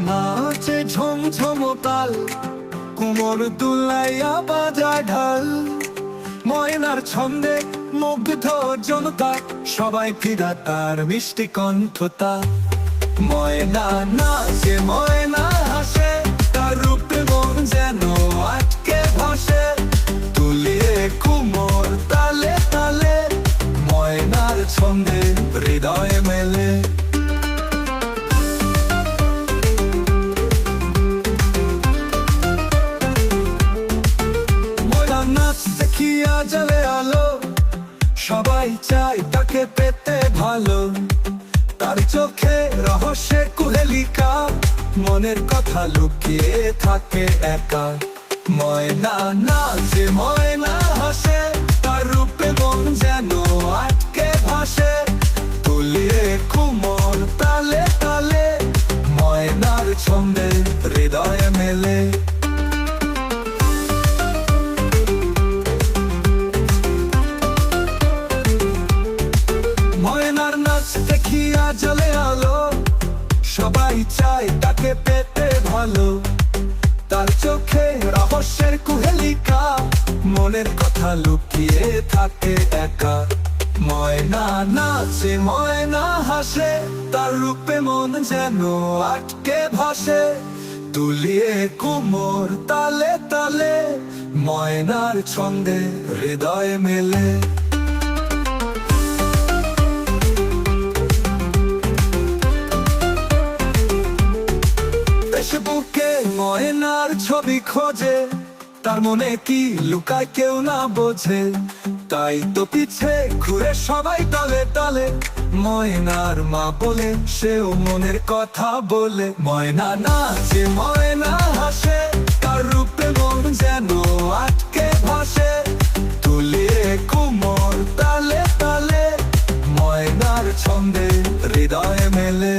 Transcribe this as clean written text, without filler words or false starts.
নাচে ঝমঝম তাল, কুমোর দুলাইয়া বাজায় ঢাল। ময়নার ছন্দে মুগ্ধ জনতা, সবাই ফিদা তার মিষ্টি কণ্ঠতা। ময়না নাচে ময়না হাসে, তার রূপে মন যেন আটকে ভাসে। তুলিয়ে কুমোর তালে তালে, ময়নার ছন্দে হৃদয় মেলে। ময়না নাচ দেখিয়া জ্বলে আলো, সবাই চায় তাকে পেতে ভালো। তার চোখে রহস্যের কুহেলিকা, মনের কথা লুকিয়ে থাকে একা। ময়না নাচে ময়না হাসে, তার রূপে মন যেন আটকে ভাসে। তুলিয়ে কুমোর তালে তালে, ময়নার ছন্দে হৃদয় মেলে। ময়নার নাচ দেখিয়া জ্বলে আলো, সবাই চায় তাকে পেতে ভালো। তার চোখে রহস্যের কুহেলিকা, মনের কথা লুকিয়ে থাকে একা। ময়না নাচে ময়না হাসে, তার রূপে মন যেন আটকে ভাসে। তুলিয়ে কুমোর তালে তালে, ময়নার ছন্দে হৃদয় মেলে। ফেসবুকে ময়নার ছবি খোঁজে, তার মনে কি লুকায় কেউ না বোঝে। তাই তো পিছে ঘুরে সবাই তলে তলে, ময়নার মা বলে সেও মনের কথা বলে। ময়না নাচে ময়না হাসে, তার রূপে মন যেন আটকে ভাসে। তুলিয়ে কুমোর তালে তালে, ময়নার ছন্দে হৃদয় মেলে।